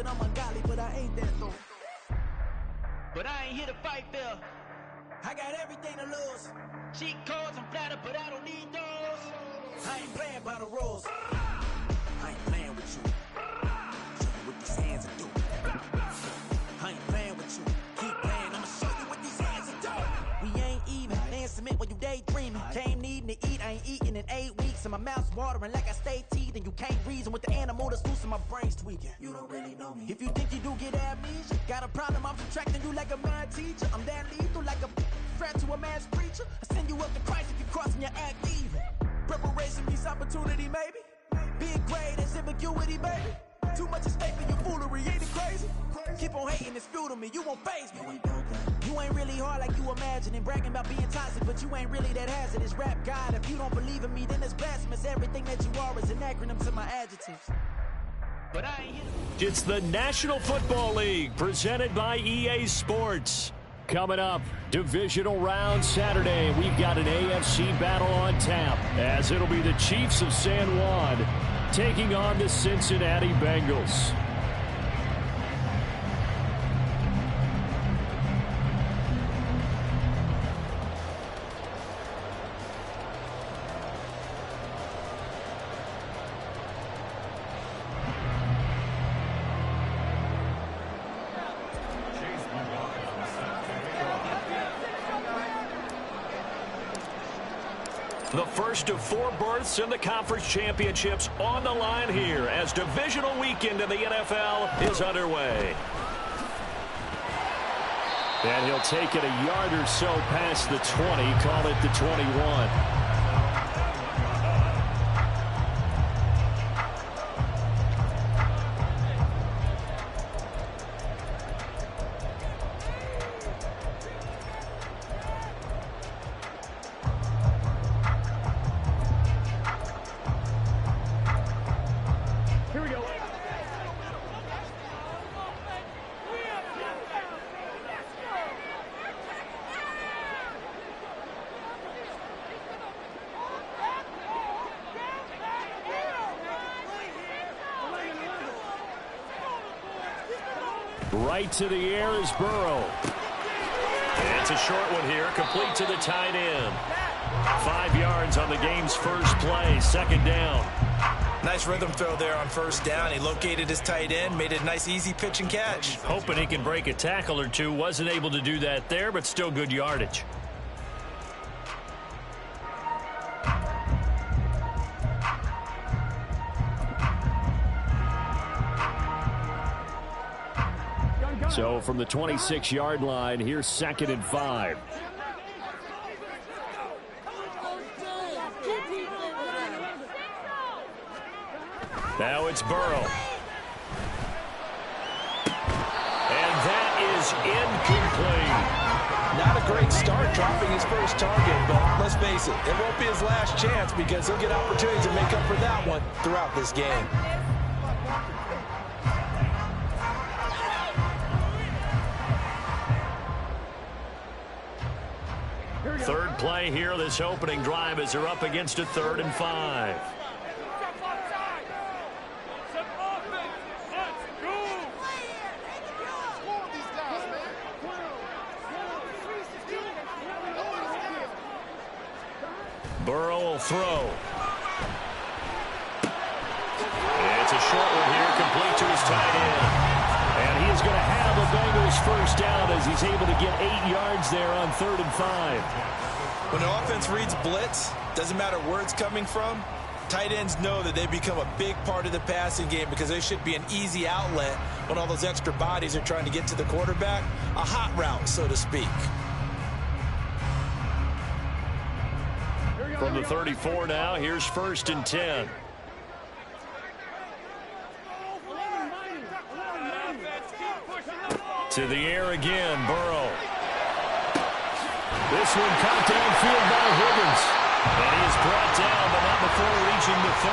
that I'm ungodly, but I ain't that though. But I ain't here to fight fair. I got everything to lose. Cheat codes and flatter, but I don't need those. I ain't playing by the rules. I ain't playing with you. Show you what these hands are doing. I ain't playing with you. Keep playing, I'ma show you what these hands are doing. We ain't even. Laying cement when you daydreaming. Came needing to eat, I ain't eating in 8 weeks. And my mouth's watering like I stay teeth. And you can't reason with the animal that's loose and my brain's tweaking. You don't really know me. If you think you do get amnesia, got a problem, I'm subtracting you like a mad teacher. I'm that lethal like a threat to a mass preacher. I send you up to Christ if you crossing your act even. Preparation meets opportunity, maybe. Big grade and ambiguity, baby. Too much at stake for your foolery, ain't it crazy? Keep on hating, it's fuel to me, you won't faze me. You ain't really hard like you imagine and bragging about being toxic, but you ain't really that hazardous. Rap God, if you don't believe in me, then it's blasphemous. Everything that you are is an acronym to my adjectives. But I ain't here. It's the National Football League, presented by EA Sports. Coming up, divisional round Saturday. We've got an AFC battle on tap, as it'll be the Chiefs of San Juan taking on the Cincinnati Bengals. The first of 4 berths in the conference championships on the line here as divisional weekend in the NFL is underway. And he'll take it a yard or so past the 20, call it the 21. Right to the air is Burrow. And it's a short one here, complete to the tight end. 5 yards on the game's first play, second down. Nice rhythm throw there on first down. He located his tight end, made it a nice easy pitch and catch. Hoping he can break a tackle or two. Wasn't able to do that there, but still good yardage. So from the 26-yard line, here's 2nd and 5. Now it's Burrow. And that is incomplete. Not a great start dropping his first target, but let's face it, it won't be his last chance because he'll get opportunities to make up for that one throughout this game. Third play here, this opening drive as they're up against a 3rd and 5. Burrow will throw. It's a short one here, complete to his tight end. And he is going to have a Bengals first down as he's able to get 8 yards there on 3rd and 5. When the offense reads blitz, doesn't matter where it's coming from, tight ends know that they become a big part of the passing game because they should be an easy outlet when all those extra bodies are trying to get to the quarterback. A hot route, so to speak. From the 34 now, here's 1st and 10. To the air again, Burrow. This one caught downfield by Higgins. And he is brought down, but not before reaching the 30.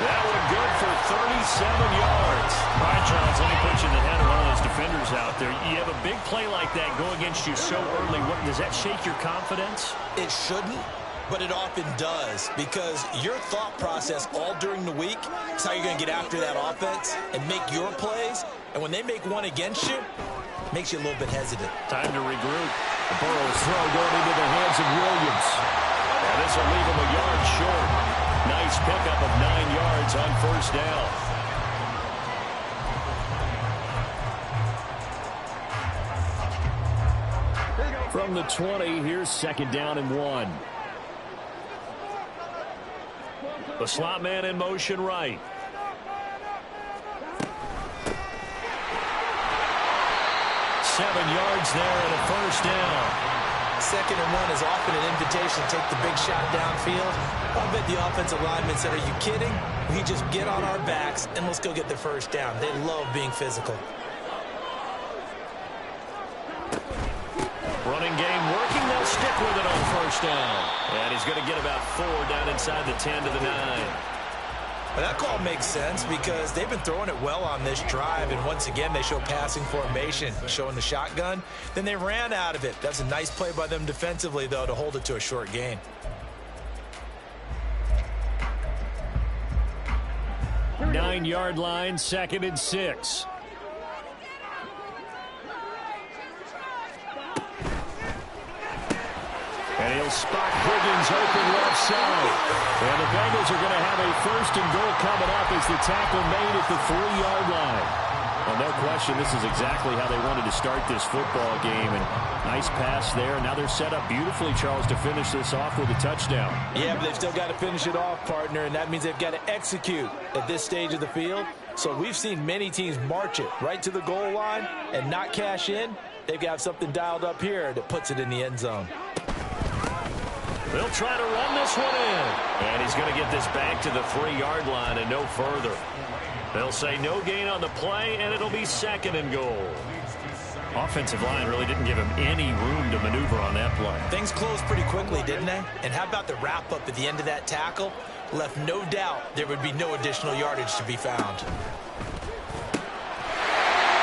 That one good for 37 yards. All right, Charles, let me put you in the head of one of those defenders out there. You have a big play like that go against you so early. Does that shake your confidence? It shouldn't. But it often does, because your thought process all during the week is how you're going to get after that offense and make your plays. And when they make one against you, it makes you a little bit hesitant. Time to regroup. The Burrow's throw going into the hands of Williams. And this will leave him a yard short. Nice pickup of 9 yards on first down. From the 20, here's second down and 1. The slot man in motion right. Seven yards there and a first down. 2nd and 1 is often an invitation to take the big shot downfield. I bet the offensive lineman said, are you kidding? We just get on our backs and let's go get the first down. They love being physical. Running game working. They'll stick with it on first down. And he's going to get about 4 down inside the 10 to the 9. Well, that call makes sense because they've been throwing it well on this drive, and once again they show passing formation, showing the shotgun. Then they ran out of it. That's a nice play by them defensively, though, to hold it to a short gain. Nine-yard line, 2nd and 6. And he'll spot Higgins open left side. And the Bengals are going to have a 1st and goal coming up as the tackle made at the 3-yard line. Well, no question, this is exactly how they wanted to start this football game. And nice pass there. Now they're set up beautifully, Charles, to finish this off with a touchdown. Yeah, but they've still got to finish it off, partner, and that means they've got to execute at this stage of the field. So we've seen many teams march it right to the goal line and not cash in. They've got something dialed up here that puts it in the end zone. They'll try to run this one in. And he's going to get this back to the 3-yard line and no further. They'll say no gain on the play, and it'll be 2nd and goal. Offensive line really didn't give him any room to maneuver on that play. Things closed pretty quickly, didn't they? And how about the wrap-up at the end of that tackle? Left no doubt there would be no additional yardage to be found.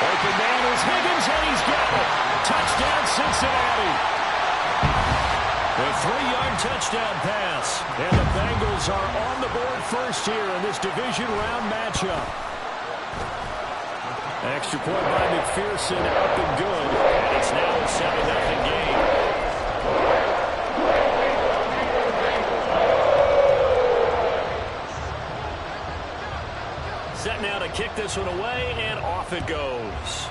Open man is Higgins, and he's got it. Touchdown, Cincinnati. A 3-yard touchdown pass. And the Bengals are on the board first here in this division round matchup. Extra point by McPherson, up and good. And it's now a 7-0 game. Set now to kick this one away, and off it goes.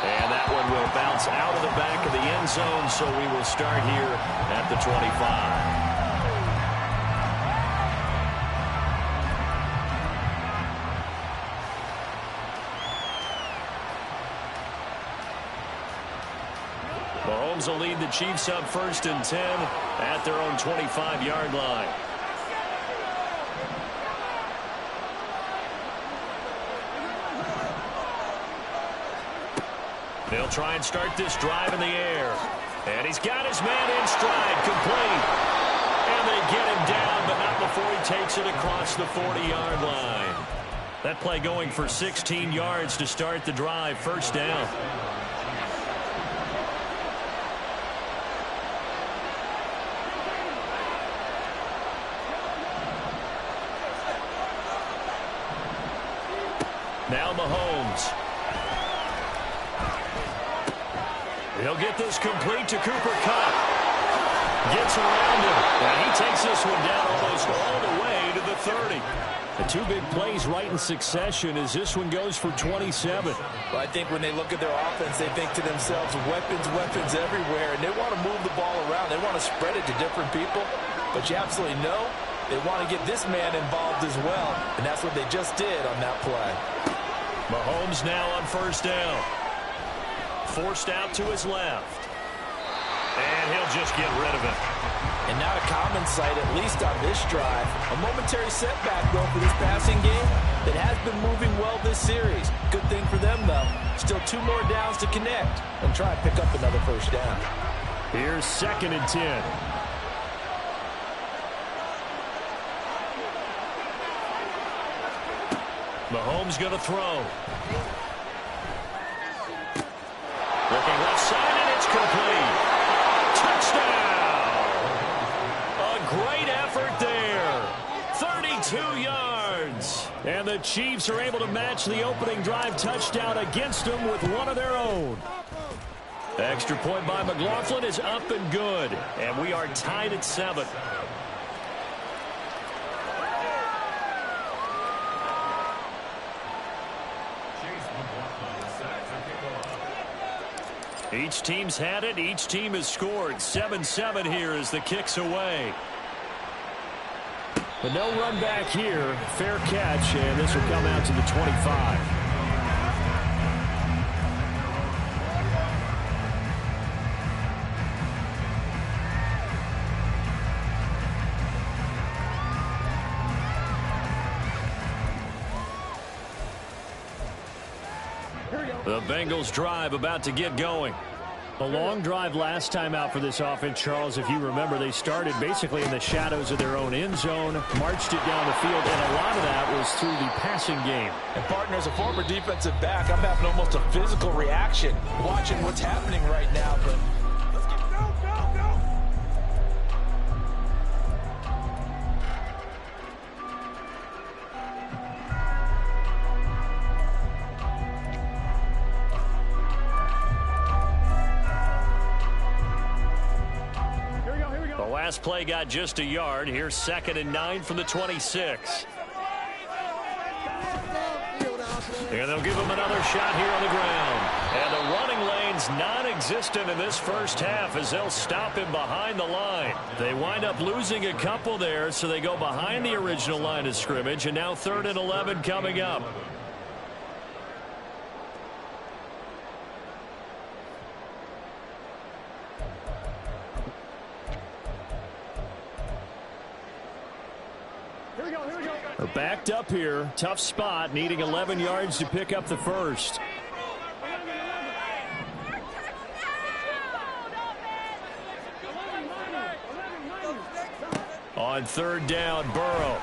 And that one will bounce out of the back of the end zone, so we will start here at the 25. Mahomes will lead the Chiefs up 1st and 10 at their own 25-yard line. They'll try and start this drive in the air. And he's got his man in stride, complete. And they get him down, but not before he takes it across the 40-yard line. That play going for 16 yards to start the drive, 1st down. Now Mahomes. He'll get this complete to Cooper Kupp. Gets around him. And he takes this one down almost all the way to the 30. The 2 big plays right in succession as this one goes for 27. Well, I think when they look at their offense, they think to themselves, weapons, weapons everywhere. And they want to move the ball around. They want to spread it to different people. But you absolutely know they want to get this man involved as well. And that's what they just did on that play. Mahomes now on 1st down. Forced out to his left. And he'll just get rid of it. And not a common sight, at least on this drive. A momentary setback, though, for this passing game that has been moving well this series. Good thing for them, though. Still 2 more downs to connect and try and pick up another 1st down. Here's 2nd and 10. Mahomes going to throw. Looking left side, and it's complete. And the Chiefs are able to match the opening drive touchdown against them with one of their own. Extra point by McLaughlin is up and good. And we are tied at 7. Each team's had it. Each team has scored. 7-7 here as the kick's away. But no run back here. Fair catch, and this will come out to the 25. The Bengals drive about to get going. A long drive last time out for this offense, Charles. If you remember, they started basically in the shadows of their own end zone, marched it down the field, and a lot of that was through the passing game. And, partner, as a former defensive back, I'm having almost a physical reaction watching what's happening right now. But let's go, go, go. Last play got just a yard. Here's 2nd and 9 from the 26. And they'll give him another shot here on the ground. And the running lane's non-existent in this first half as they'll stop him behind the line. They wind up losing a couple there, so they go behind the original line of scrimmage. And now 3rd and 11 coming up. They're backed up here. Tough spot, needing 11 yards to pick up the first. On 3rd down, Burrow.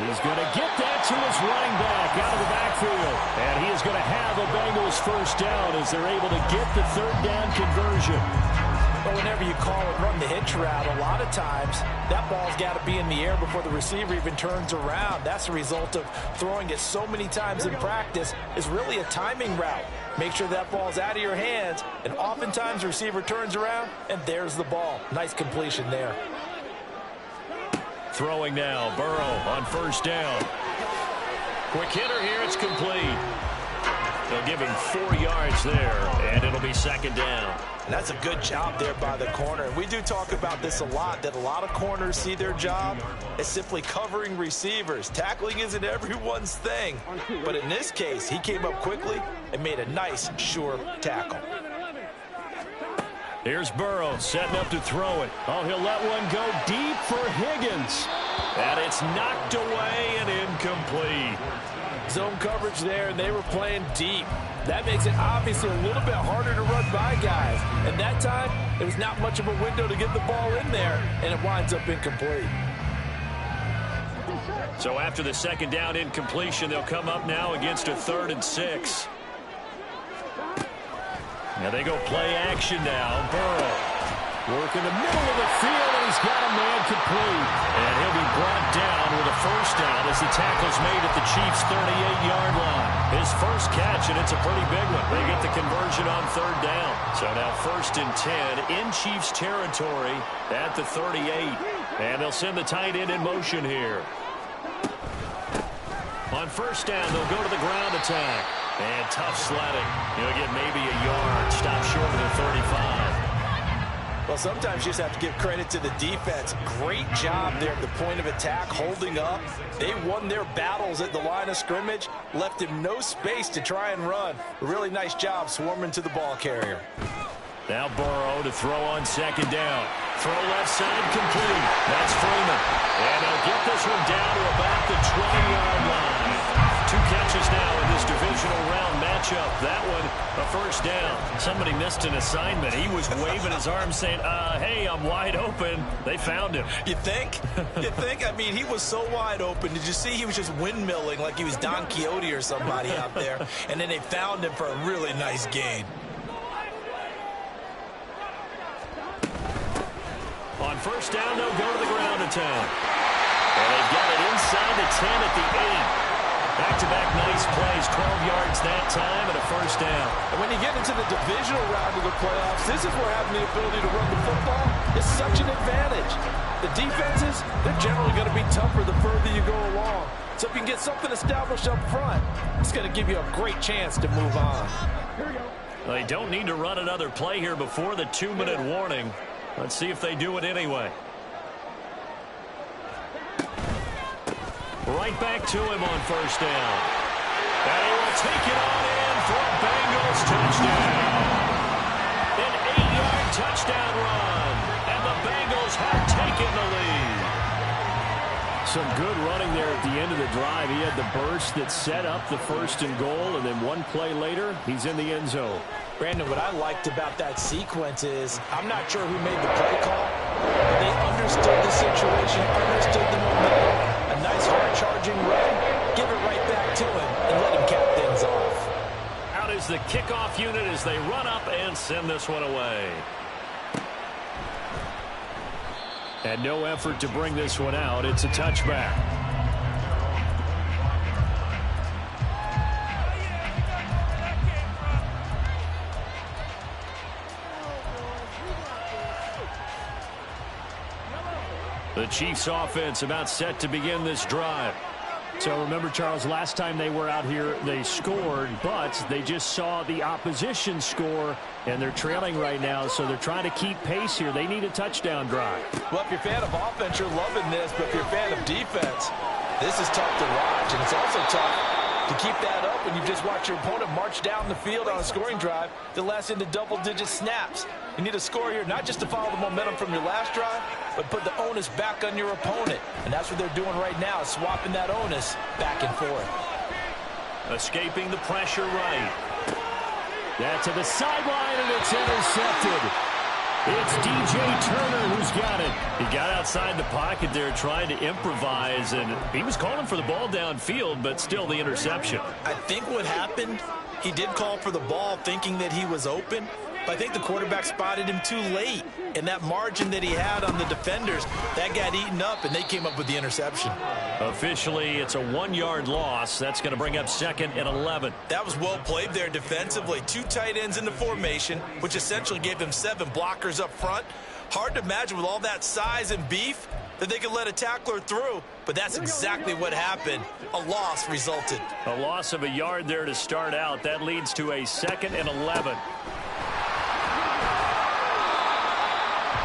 He's going to get that to his running back out of the backfield. And he is going to have a Bengals first down as they're able to get the 3rd down conversion. But whenever you call and run the hitch route, a lot of times that ball's got to be in the air before the receiver even turns around. That's the result of throwing it so many times in practice. Is really a timing route. Make sure that ball's out of your hands, and oftentimes the receiver turns around, and there's the ball. Nice completion there. Throwing now, Burrow on 1st down. Quick hitter here, it's complete. They'll give him 4 yards there, and it'll be 2nd down. And that's a good job there by the corner. And we do talk about this a lot, that a lot of corners see their job as simply covering receivers. Tackling isn't everyone's thing. But in this case, he came up quickly and made a nice, sure tackle. Here's Burrow setting up to throw it. Oh, he'll let one go deep for Higgins. And it's knocked away and incomplete. Zone coverage there, and they were playing deep. That makes it obviously a little bit harder to run by guys. And that time, there was not much of a window to get the ball in there, and it winds up incomplete. So after the 2nd down incompletion, they'll come up now against a 3rd and 6. Now they go play action now. Burrow work in the middle of the field, and he's got a man complete. And he'll be brought down with a first down as the tackle's made at the Chiefs' 38-yard line. His first catch, and it's a pretty big one. They get the conversion on 3rd down. So now 1st and 10 in Chiefs territory at the 38. And they'll send the tight end in motion here. On 1st down, they'll go to the ground attack. And tough sledding. He'll get maybe a yard. Stop short of the 35. Well, sometimes you just have to give credit to the defense. Great job there at the point of attack, holding up. They won their battles at the line of scrimmage, left him no space to try and run. A really nice job swarming to the ball carrier. Now Burrow to throw on 2nd down. Throw left side complete. That's Freeman. And they'll get this one down to about the 20-yard line. 2 catches now in this divisional round matchup. That one, a first down. Somebody missed an assignment. He was waving his arms saying, hey, I'm wide open. They found him. You think? You think? I mean, he was so wide open. Did you see he was just windmilling like he was Don Quixote or somebody out there? And then they found him for a really nice gain. On 1st down, they'll go to the ground attack. And they've got it inside the 10 at the back-to-back nice plays, 12 yards that time and a first down. And when you get into the divisional round of the playoffs, this is where having the ability to run the football is such an advantage. The defenses, they're generally going to be tougher the further you go along. So if you can get something established up front, it's going to give you a great chance to move on. They don't need to run another play here before the 2-minute warning. Let's see if they do it anyway. Right back to him on first down. And he will take it on in for a Bengals touchdown. An 8-yard touchdown run. And the Bengals have taken the lead. Some good running there at the end of the drive. He had the burst that set up the 1st and goal, and then one play later, he's in the end zone. Brandon, what I liked about that sequence is I'm not sure who made the play call, but they understood the situation, understood the momentum. A nice hard-charging run, give it right back to him, and let him cap things off. Out is the kickoff unit as they run up and send this one away. And no effort to bring this one out. It's a touchback. The Chiefs offense about set to begin this drive. So remember, Charles, last time they were out here, they scored, but they just saw the opposition score, and they're trailing right now, so they're trying to keep pace here. They need a touchdown drive. Well, if you're a fan of offense, you're loving this, but if you're a fan of defense, this is tough to watch, and it's also tough to keep that up when you just watch your opponent march down the field on a scoring drive that lasts into double-digit snaps. You need a score here, not just to follow the momentum from your last drive, but put the onus back on your opponent. And that's what they're doing right now, swapping that onus back and forth. Escaping the pressure right. That to the sideline, and it's intercepted. It's DJ Turner who's got it. He got outside the pocket there trying to improvise, and he was calling for the ball downfield, but still the interception. I think what happened, he did call for the ball thinking that he was open, but I think the quarterback spotted him too late. And that margin that he had on the defenders, that got eaten up, and they came up with the interception. Officially, it's a 1-yard loss. That's going to bring up 2nd and 11. That was well played there defensively. 2 tight ends in the formation, which essentially gave them 7 blockers up front. Hard to imagine with all that size and beef that they could let a tackler through, but that's exactly what happened. A loss resulted. A loss of a yard there to start out. That leads to a 2nd and 11.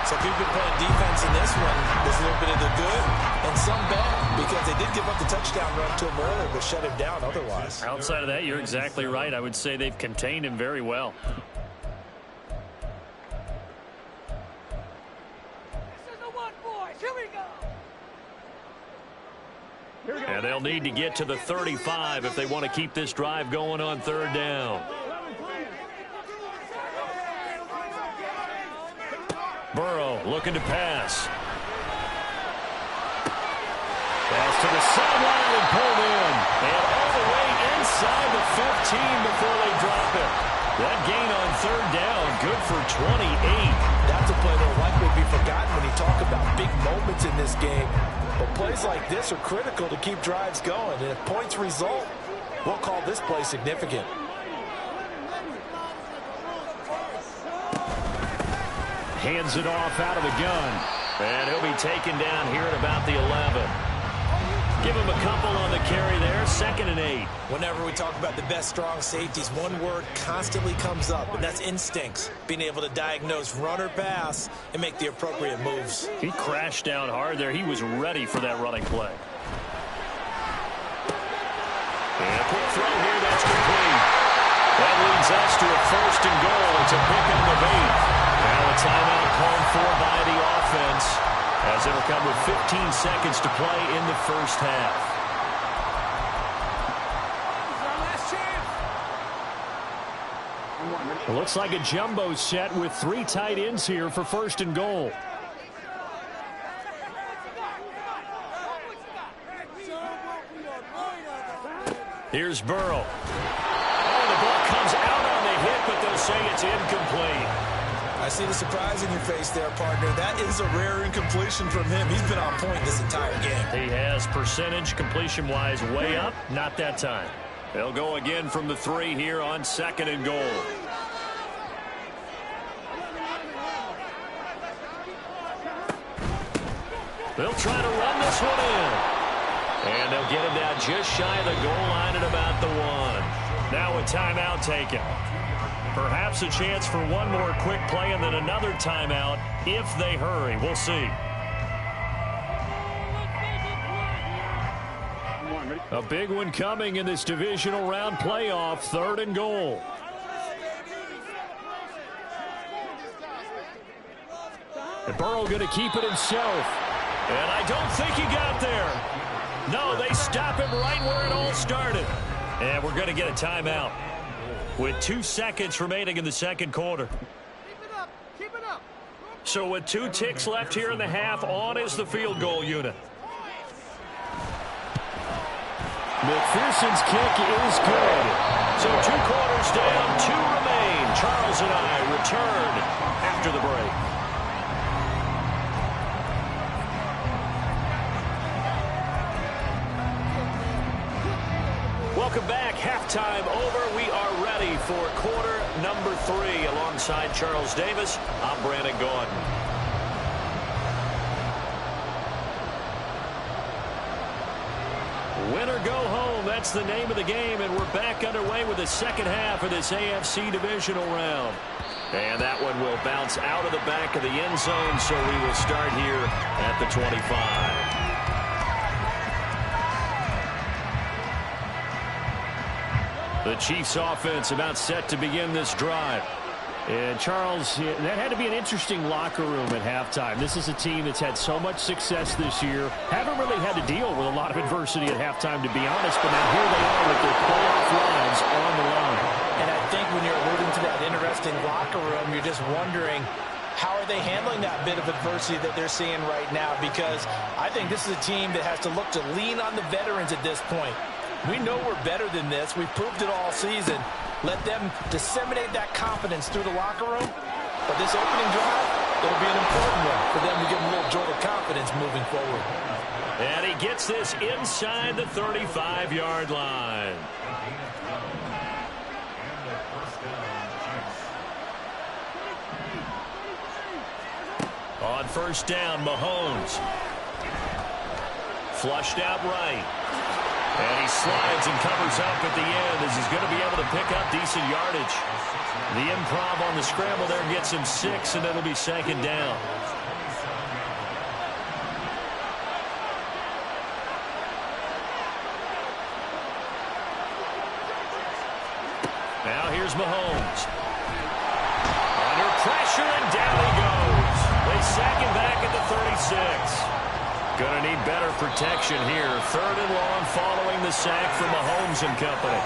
So if you've been playing defense in this one, there's a little bit of the good and some bad, because they did give up the touchdown run to him earlier, but shut him down otherwise. Outside of that, you're exactly right. I would say they've contained him very well. This is the one, boys. Here we go. And they'll need to get to the 35 if they want to keep this drive going on 3rd down. Burrow looking to pass. Pass to the sideline and pulled in. And all the way inside the 15 before they drop it. That gain on 3rd down, good for 28. That's a play that will likely be forgotten when you talk about big moments in this game. But plays like this are critical to keep drives going. And if points result, we'll call this play significant. Hands it off out of the gun. And he'll be taken down here at about the 11. Give him a couple on the carry there. 2nd and 8. Whenever we talk about the best strong safeties, one word constantly comes up, and that's instincts. Being able to diagnose run or pass and make the appropriate moves. He crashed down hard there. He was ready for that running play. And a quick throw here. That's complete. That leads us to a 1st and goal. It's a pick on the bait. Now a timeout called for by the offense, as it'll come with 15 seconds to play in the 1st half. It looks like a jumbo set with 3 tight ends here for 1st and goal. Here's Burrow. Oh, the ball comes out on the hit, but they'll say it's incomplete. I see the surprise in your face there, partner. That is a rare incompletion from him. He's been on point this entire game. He has percentage completion-wise way up. Not that time. They'll go again from the 3 here on 2nd and goal. They'll try to run this one in. And they'll get him down just shy of the goal line at about the 1. Now a timeout taken. Perhaps a chance for one more quick play and then another timeout if they hurry. We'll see. A big one coming in this divisional round playoff. 3rd and goal. And Burrow going to keep it himself. And I don't think he got there. No, they stop him right where it all started. And we're going to get a timeout with 2 seconds remaining in the 2nd quarter. Keep it up. So with 2 ticks left here in the half, on is the field goal unit. McPherson's kick is good. So 2 quarters down, 2 remain. Charles and I return after the break. Welcome back. Halftime over. We are ready for quarter number 3. Alongside Charles Davis, I'm Brandon Gaudin. Win or go home, that's the name of the game, and we're back underway with the 2nd half of this AFC divisional round. And that one will bounce out of the back of the end zone, so we will start here at the 25. The Chiefs offense about set to begin this drive. And Charles, that had to be an interesting locker room at halftime. This is a team that's had so much success this year. Haven't really had to deal with a lot of adversity at halftime, to be honest. But now here they are with their playoff lives on the line. And I think when you're alluding to that interesting locker room, you're just wondering, how are they handling that bit of adversity that they're seeing right now? Because I think this is a team that has to look to lean on the veterans at this point. We know we're better than this. We've proved it all season. Let them disseminate that confidence through the locker room. But this opening drive, it'll be an important one for them to give them a little jolt of confidence moving forward. And he gets this inside the 35-yard line. On 1st down, Mahomes. Flushed out right. And he slides and covers up at the end as he's going to be able to pick up decent yardage. The improv on the scramble there gets him 6, and it'll be 2nd down. Now here's Mahomes. Under pressure, and down he goes. They sack him back at the 36. Going to need better protection here. 3rd and long following the sack from Mahomes and company.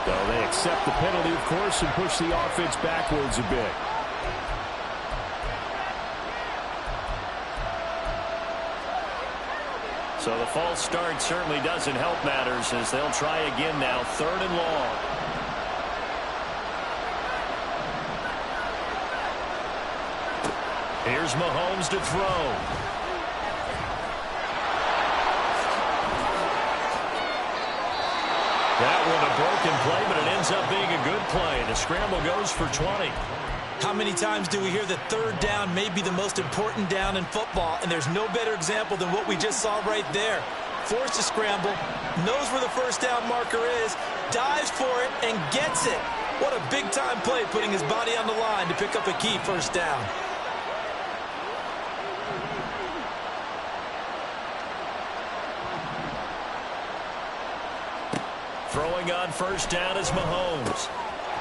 So they accept the penalty, of course, and push the offense backwards a bit. So the false start certainly doesn't help matters as they'll try again now. 3rd and long. Here's Mahomes to throw. That one a broken play, but it ends up being a good play. The scramble goes for 20. How many times do we hear that 3rd down may be the most important down in football, and there's no better example than what we just saw right there. Forced to scramble, knows where the 1st down marker is, dives for it, and gets it. What a big-time play, putting his body on the line to pick up a key 1st down. Throwing on 1st down is Mahomes.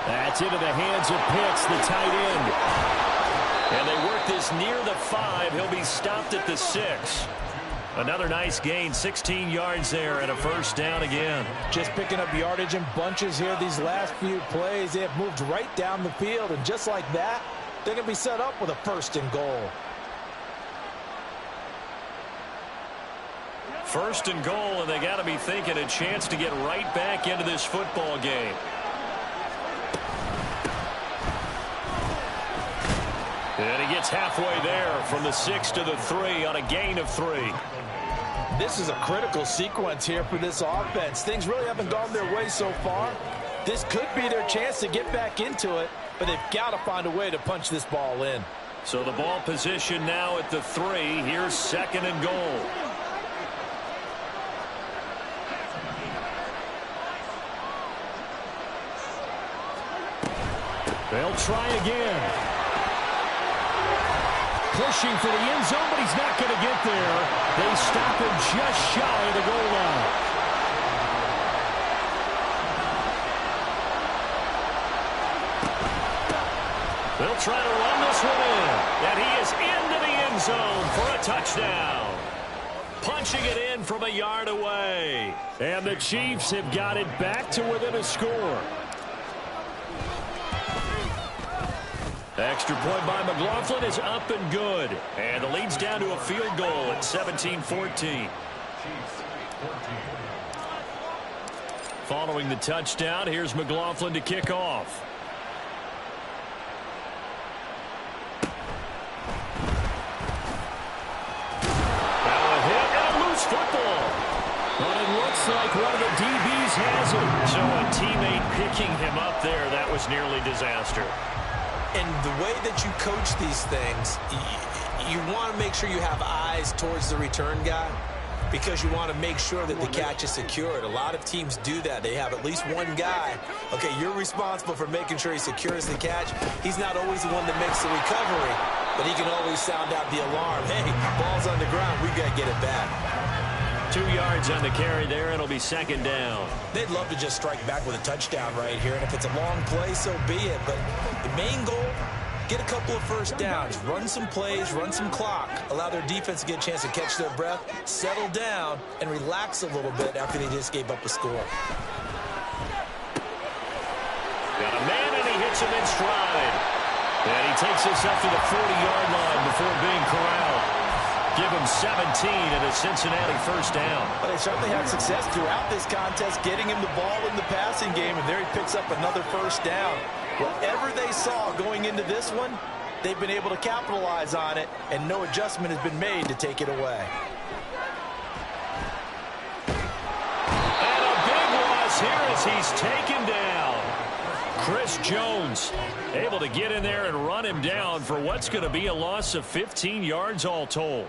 That's into the hands of Pitts, the tight end. And they work this near the 5. He'll be stopped at the 6. Another nice gain, 16 yards there, and a 1st down again. Just picking up yardage in bunches here these last few plays. They have moved right down the field, and just like that, they're going to be set up with a 1st and goal. 1st and goal, and they got to be thinking a chance to get right back into this football game. And he gets halfway there from the 6 to the 3 on a gain of 3. This is a critical sequence here for this offense. Things really haven't gone their way so far. This could be their chance to get back into it, but they've got to find a way to punch this ball in. So the ball position now at the 3. Here's 2nd and goal. They'll try again. Pushing for the end zone, but he's not going to get there. They stop him just shy of the goal line. They'll try to run this one in. And he is into the end zone for a touchdown. Punching it in from a yard away. And the Chiefs have got it back to within a score. Extra point by McLaughlin is up and good. And the lead's down to a field goal at 17-14. Following the touchdown, here's McLaughlin to kick off. Now a hit and a loose football. But it looks like one of the DBs has it. So a teammate picking him up there, that was nearly disaster. And the way that you coach these things, you want to make sure you have eyes towards the return guy because you want to make sure that the catch is secured. A lot of teams do that. They have at least one guy. Okay, you're responsible for making sure he secures the catch. He's not always the one that makes the recovery, but he can always sound out the alarm. Hey, ball's on the ground. We've got to get it back. 2 yards on the carry there. It'll be 2nd down. They'd love to just strike back with a touchdown right here, and if it's a long play, so be it. But the main goal, get a couple of first downs, run some plays, run some clock, allow their defense to get a chance to catch their breath, settle down, and relax a little bit after they just gave up a score. Got a man, and he hits him in stride. And he takes this up to the 40-yard line before being corralled. Give him 17 and a Cincinnati first down. But they certainly had success throughout this contest, getting him the ball in the passing game, and there he picks up another first down. Whatever they saw going into this one, they've been able to capitalize on it, and no adjustment has been made to take it away. And a big loss here as he's taken down. Chris Jones able to get in there and run him down for what's going to be a loss of 15 yards all told.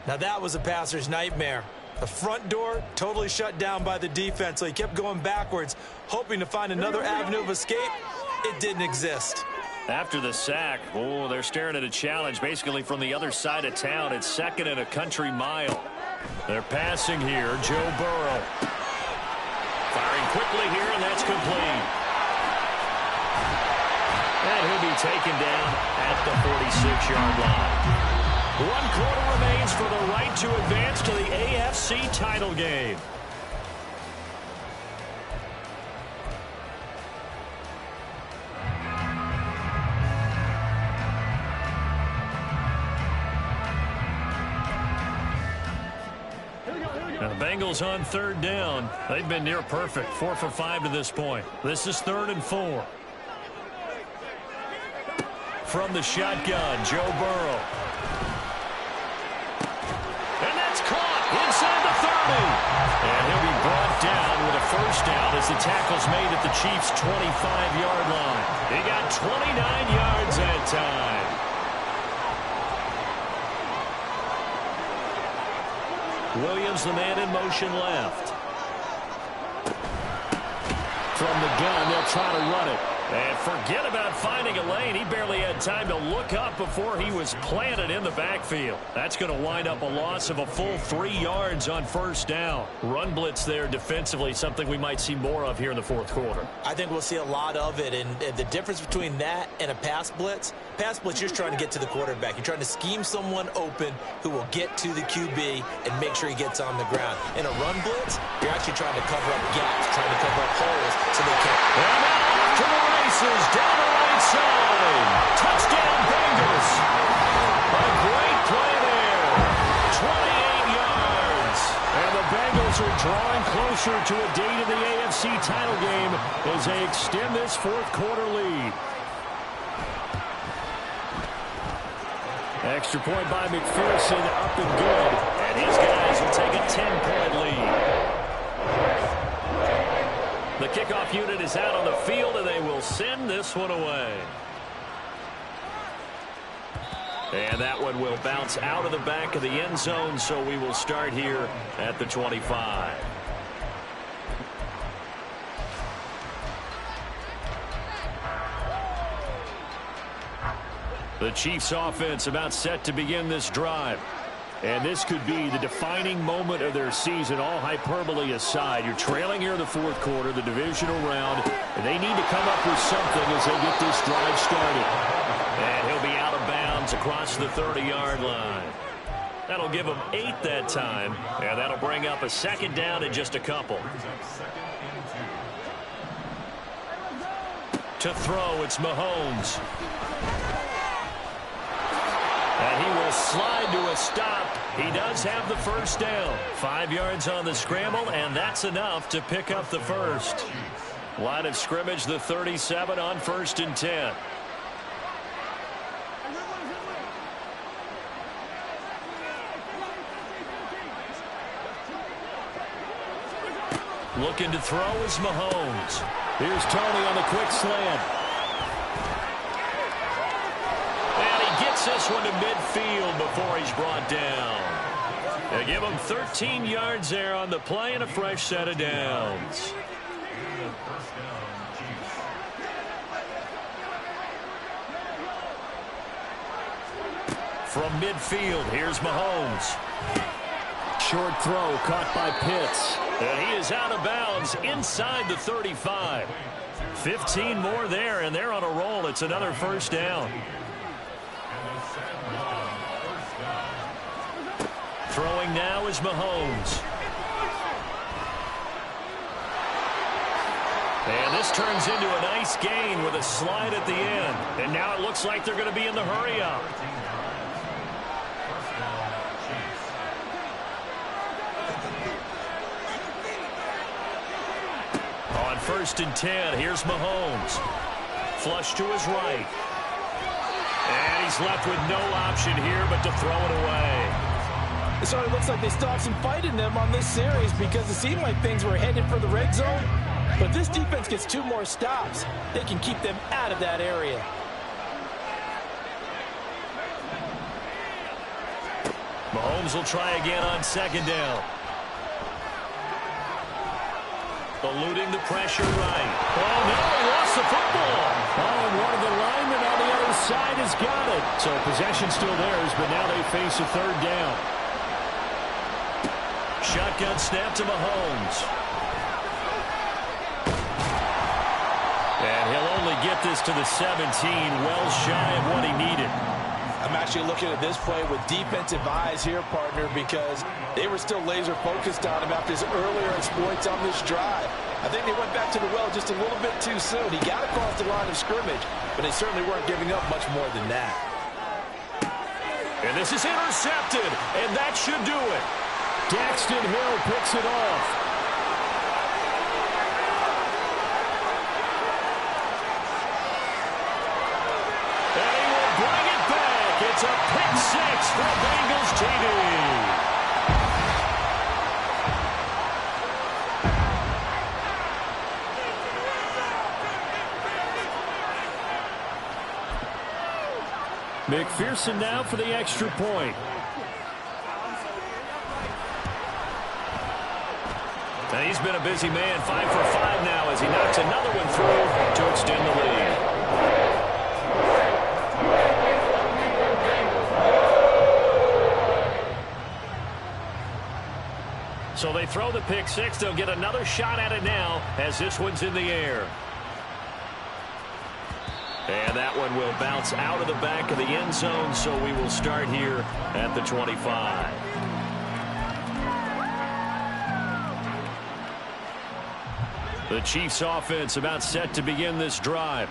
Now that was a passer's nightmare. The front door totally shut down by the defense, so he kept going backwards, hoping to find another avenue of escape. It didn't exist. After the sack, oh, they're staring at a challenge basically from the other side of town. It's 2nd and a country mile. They're passing here. Joe Burrow. Firing quickly here, and that's complete. And he'll be taken down at the 46-yard line. 1 quarter remains for the right to advance to the AFC title game. Now the Bengals on 3rd down. They've been near perfect. 4 for 5 to this point. This is 3rd and 4. From the shotgun, Joe Burrow. And that's caught inside the 30. And he'll be brought down with a first down as the tackle's made at the Chiefs' 25-yard line. He got 29 yards that time. Williams, the man in motion left. From the gun, they'll try to run it. And forget about finding a lane. He barely had time to look up before he was planted in the backfield. That's going to wind up a loss of a full 3 yards on first down. Run blitz there defensively, something we might see more of here in the 4th quarter. I think we'll see a lot of it. And the difference between that and a pass blitz, you're just trying to get to the quarterback. You're trying to scheme someone open who will get to the QB and make sure he gets on the ground. In a run blitz, you're actually trying to cover up gaps, trying to cover up holes so they can't. And now off to the races down the right side. Touchdown Bengals. A great play there. 28 yards. And the Bengals are drawing closer to a date in the AFC title game as they extend this 4th quarter lead. Extra point by McPherson, up and good. And his guys will take a 10-point lead. The kickoff unit is out on the field, and they will send this one away. And that one will bounce out of the back of the end zone, so we will start here at the 25. The Chiefs offense about set to begin this drive. And this could be the defining moment of their season, all hyperbole aside. You're trailing here in the fourth quarter, the divisional round, and they need to come up with something as they get this drive started. And he'll be out of bounds across the 30-yard line. That'll give them 8 that time, and that'll bring up a second down in just a couple. To throw, it's Mahomes. And he will slide to a stop. He does have the first down. 5 yards on the scramble, and that's enough to pick up the first. Line of scrimmage, the 37 on 1st and 10. Looking to throw is Mahomes. Here's Tony on the quick slant. And he gets this one to midfield before he's brought down. They give him 13 yards there on the play and a fresh set of downs. From midfield, here's Mahomes. Short throw caught by Pitts. And he is out of bounds inside the 35. 15 more there, and they're on a roll. It's another first down. Throwing now is Mahomes. And this turns into a nice gain with a slide at the end. And now it looks like they're going to be in the hurry-up. On 1st and 10, here's Mahomes. Flush to his right. And he's left with no option here but to throw it away. It sort of looks like they still have some fight in them on this series because it seemed like things were headed for the red zone. But this defense gets 2 more stops. They can keep them out of that area. Mahomes will try again on 2nd down. Eluding the pressure right. Oh, no, he lost the football. Oh, and one of the linemen on the other side has got it. So possession still theirs, but now they face a 3rd down. Shotgun snap to Mahomes. And he'll only get this to the 17, well shy of what he needed. I'm actually looking at this play with defensive eyes here, partner, because they were still laser focused on him after his earlier exploits on this drive. I think they went back to the well just a little bit too soon. He got across the line of scrimmage, but they certainly weren't giving up much more than that. And this is intercepted, and that should do it. Daxton Hill picks it off. It's a pick 6 for Bengals TD. McPherson now for the extra point. And he's been a busy man, 5 for 5 now as he knocks another one through to extend the lead. So they throw the pick 6. They'll get another shot at it now as this one's in the air. And that one will bounce out of the back of the end zone, so we will start here at the 25. The Chiefs offense about set to begin this drive.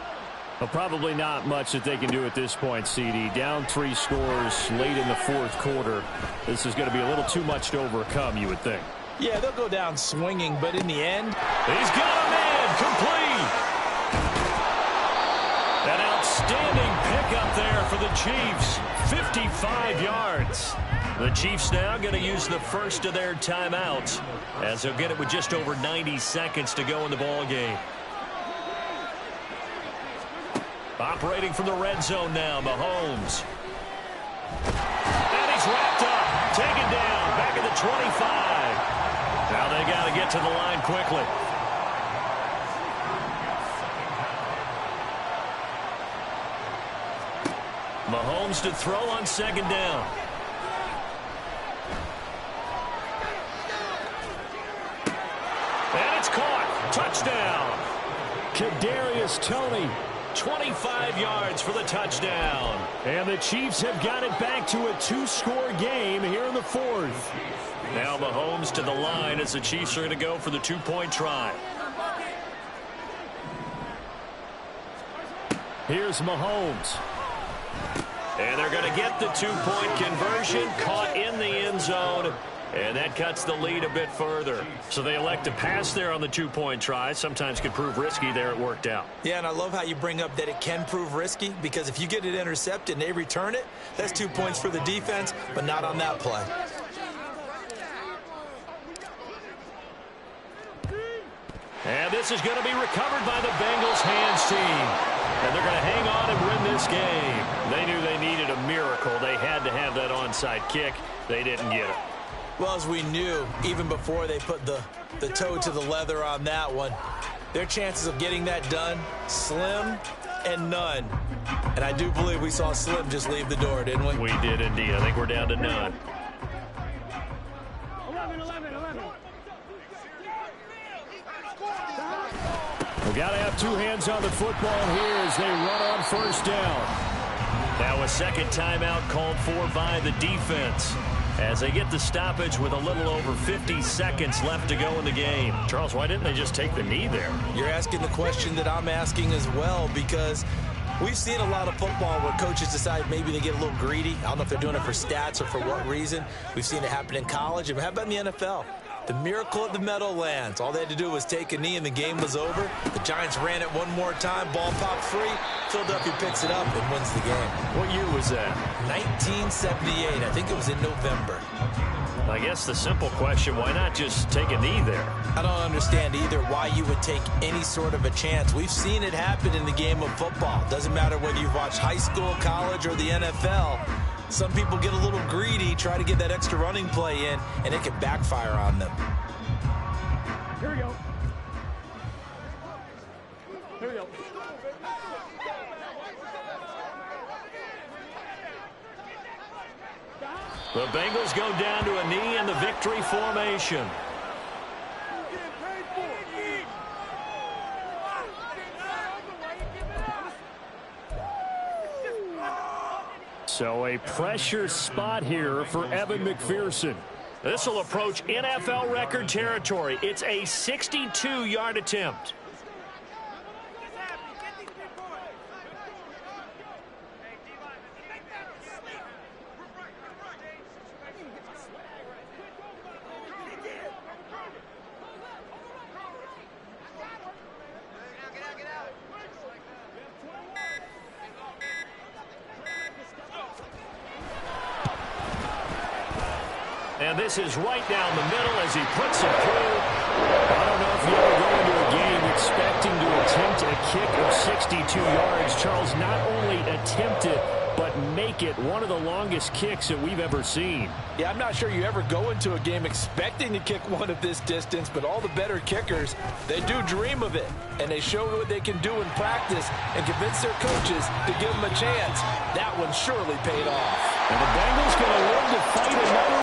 Well, probably not much that they can do at this point, CD. Down 3 scores late in the fourth quarter. This is going to be a little too much to overcome, you would think. Yeah, they'll go down swinging, but in the end, he's got a man complete. And out Outstanding pickup there for the Chiefs. 55 yards. The Chiefs now going to use the first of their timeouts as they'll get it with just over 90 seconds to go in the ball game. Operating from the red zone now, Mahomes. And he's wrapped up, taken down, back at the 25. Now they got to get to the line quickly. Mahomes to throw on second down. And it's caught. Touchdown. Kadarius Toney. 25 yards for the touchdown. And the Chiefs have got it back to a two-score game here in the fourth. Now Mahomes to the line as the Chiefs are going to go for the two-point try. Here's Mahomes. And they're going to get the two-point conversion, caught in the end zone. And that cuts the lead a bit further. So they elect to pass there on the two-point try. Sometimes could prove risky. There it worked out. Yeah, and I love how you bring up that it can prove risky, because if you get it intercepted and they return it, that's 2 points for the defense, but not on that play. And this is going to be recovered by the Bengals hands team. And they're going to hang on and win this game. They knew they needed a miracle. They had to have that onside kick. They didn't get it. Well, as we knew, even before they put the toe to the leather on that one, their chances of getting that done, slim and none. And I do believe we saw Slim just leave the door, didn't we? We did indeed. I think we're down to none. 11. We got to have two hands on the football here as they run on first down. Now a second timeout called for by the defense as they get the stoppage with a little over 50 seconds left to go in the game. Charles, why didn't they just take the knee there? You're asking the question that I'm asking as well, because we've seen a lot of football where coaches decide maybe they get a little greedy. I don't know if they're doing it for stats or for what reason. We've seen it happen in college. And how about in the NFL? The miracle at the Meadowlands. All they had to do was take a knee and the game was over. The Giants ran it one more time. Ball popped free. Philadelphia picks it up and wins the game. What year was that? 1978. I think it was in November. I guess the simple question, why not just take a knee there? I don't understand either why you would take any sort of a chance. We've seen it happen in the game of football. Doesn't matter whether you've watched high school, college, or the NFL. Some people get a little greedy, try to get that extra running play in, and it can backfire on them. Here we go. The Bengals go down to a knee in the victory formation. So a pressure spot here for Evan McPherson. This will approach NFL record territory. It's a 62-yard attempt. And this is right down the middle as he puts it through. I don't know if you ever go into a game expecting to attempt a kick of 62 yards. Charles, not only attempt it, but make it one of the longest kicks that we've ever seen. Yeah, I'm not sure you ever go into a game expecting to kick one of this distance, but all the better kickers, they do dream of it. And they show what they can do in practice and convince their coaches to give them a chance. That one surely paid off. And the Bengals going to learn to fight another